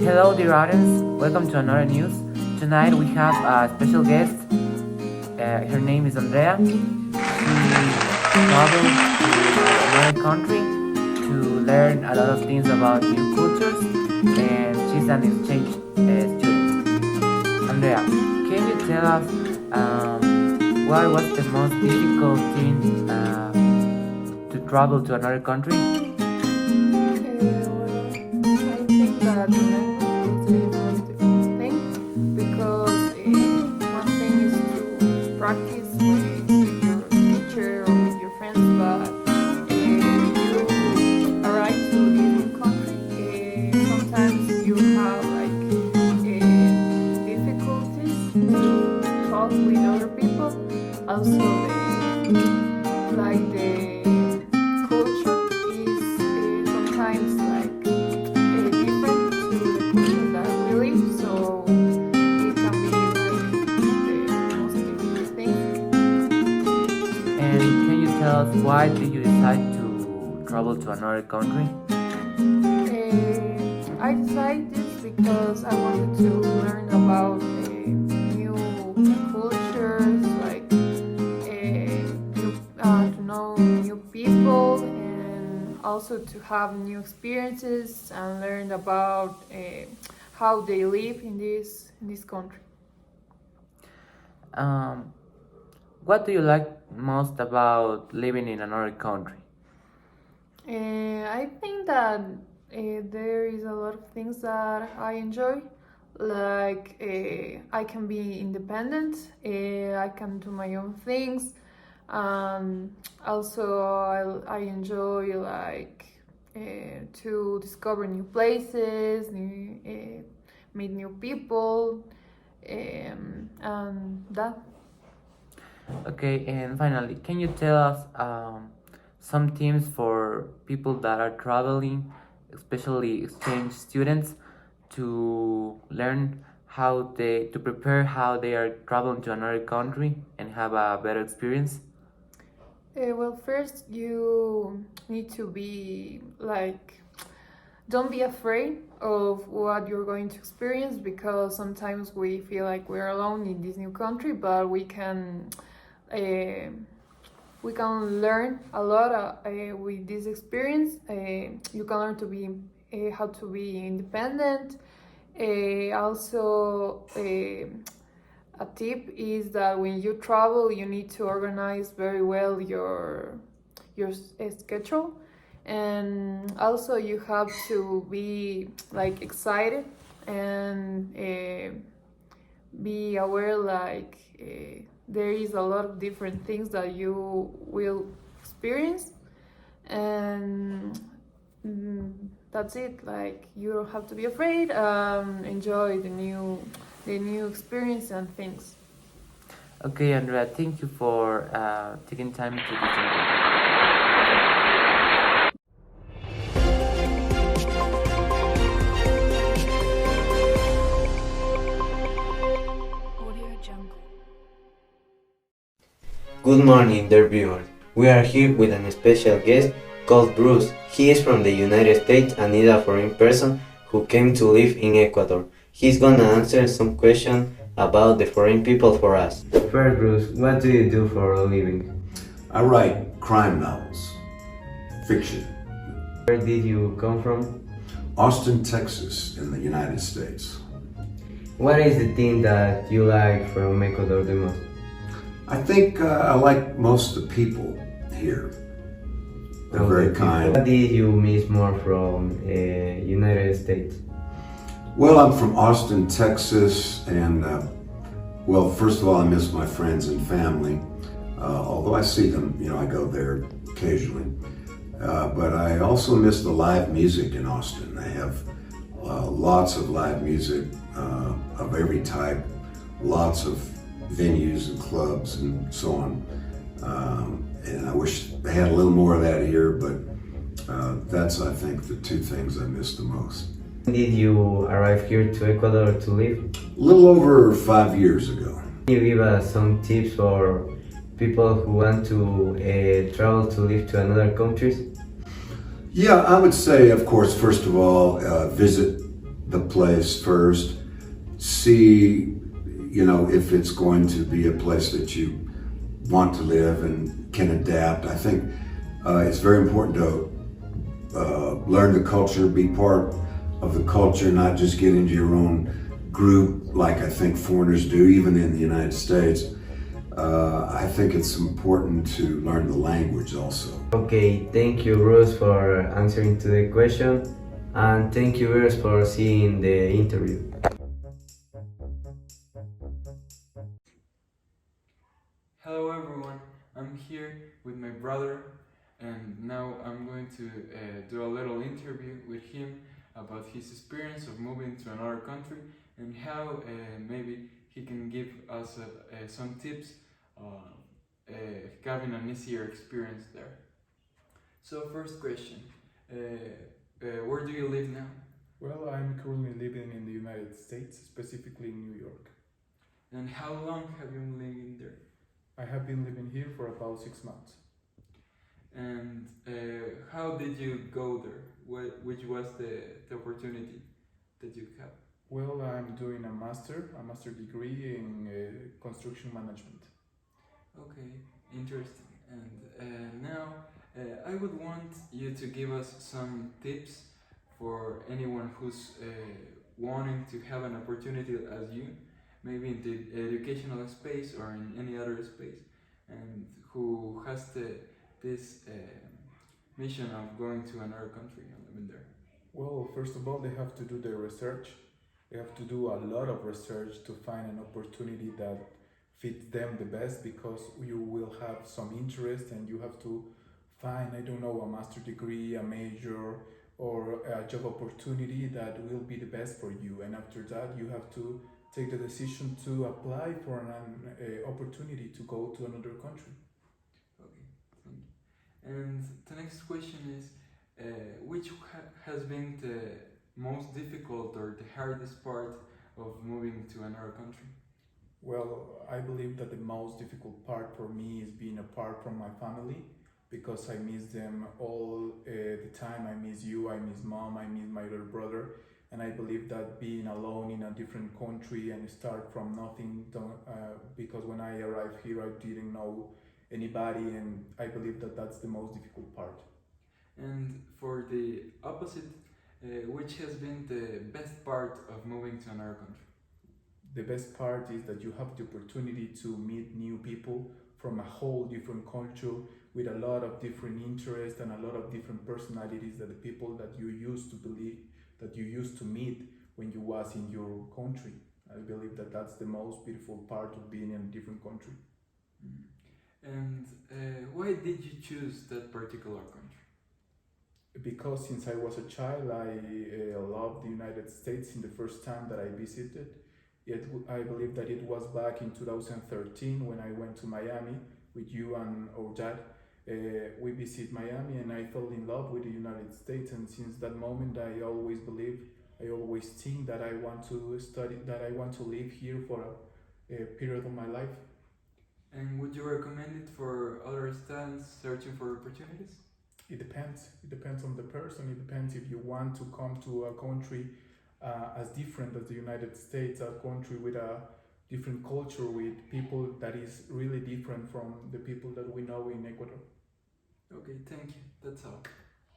Hello, dear audience. Welcome to another news. Tonight we have a special guest. Her name is Andrea. She traveled to another country to learn a lot of things about new cultures, and she's an exchange student. Andrea, can you tell us what was the most difficult thing to travel to another country? I think that the language is the most difficult thing because one thing is to practice with your teacher or with your friends, but when you arrive to this new country, sometimes you have like difficulties to talk with other people. Also, the culture is sometimes like different to the culture that we live, so it can be like the most difficult thing. And can you tell us why did you decide to travel to another country? I decided this because I wanted to learn about new cultures, like to know new people, and also to have new experiences and learn about how they live in this country. Um, what do you like most about living in another country? I think that there is a lot of things that I enjoy. Like I can be independent. I can do my own things. Also, I enjoy like to discover new places, meet new people, and that. Okay, and finally, can you tell us some tips for people that are traveling, especially exchange students, to learn to prepare how they are traveling to another country and have a better experience? Well, first you need to be like, don't be afraid of what you're going to experience, because sometimes we feel like we're alone in this new country, but uh, we can learn a lot with this experience. You can learn to be how to be independent. Also, a tip is that when you travel, you need to organize very well your schedule, and also you have to be like excited and be aware like there is a lot of different things that you will experience, and that's it. Like, you don't have to be afraid. Enjoy the new experience and things. Okay, Andrea, thank you for taking time to this interview. Good morning, dear viewers. We are here with a special guest called Bruce. He is from the United States and is a foreign person who came to live in Ecuador. He's gonna answer some questions about the foreign people for us. First, Bruce, what do you do for a living? I write crime novels, fiction. Where did you come from? Austin, Texas, in the United States. What is the thing that you like from Ecuador the most? I think I like most of the people here. They're very kind. What did you miss more from United States? Well, I'm from Austin, Texas, and well, first of all, I miss my friends and family. Although I see them, I go there occasionally. But I also miss the live music in Austin. They have lots of live music of every type, lots of venues and clubs and so on. And I wish they had a little more of that here, but that's, I think, the two things I miss the most. When did you arrive here to Ecuador to live? A little over 5 years ago. Can you give us some tips for people who want to travel to live to another countries? Yeah, I would say, of course, first of all, visit the place first. See, if it's going to be a place that you want to live and can adapt. I think it's very important to learn the culture, be part of the culture, not just get into your own group like I think foreigners do, even in the United States. I think it's important to learn the language also. Okay, thank you, Rose, for answering to the question, and thank you, Rose, for seeing the interview. Hello everyone, I'm here with my brother and now I'm going to do a little interview with him about his experience of moving to another country and how maybe he can give us some tips having an easier experience there. So first question, where do you live now? Well, I'm currently living in the United States, specifically in New York. And how long have you been living there? I have been living here for about 6 months. And how did you go there? Which was the opportunity that you have? Well, I'm doing a master degree in construction management. Okay, interesting. And now I would want you to give us some tips for anyone who's wanting to have an opportunity as you, maybe in the educational space or in any other space, and who has this mission of going to another country and living there. Well, first of all, they have to do their research. They have to do a lot of research to find an opportunity that fits them the best, because you will have some interest and you have to find, I don't know, a master degree, a major, or a job opportunity that will be the best for you. And after that, you have to take the decision to apply for an opportunity to go to another country. Okay, thank you. And the next question is, which has been the most difficult or the hardest part of moving to another country? Well, I believe that the most difficult part for me is being apart from my family, because I miss them all the time. I miss you, I miss mom, I miss my little brother. And I believe that being alone in a different country and start from nothing, because when I arrived here, I didn't know anybody, and I believe that that's the most difficult part. And for the opposite, which has been the best part of moving to another country? The best part is that you have the opportunity to meet new people from a whole different culture, with a lot of different interests and a lot of different personalities that the people that you used to believe, that you used to meet when you was in your country. I believe that that's the most beautiful part of being in a different country. Mm. And why did you choose that particular country? Because since I was a child, I loved the United States. In the first time that I visited, I believe that it was back in 2013 when I went to Miami with you and our dad. We visited Miami and I fell in love with the United States. And since that moment, I always believe, I always think that I want to study, that I want to live here for a period of my life. And would you recommend it for other students searching for opportunities? It depends. It depends on the person. It depends if you want to come to a country as different as the United States, a country with a different culture, with people that is really different from the people that we know in Ecuador. Okay, thank you. That's all.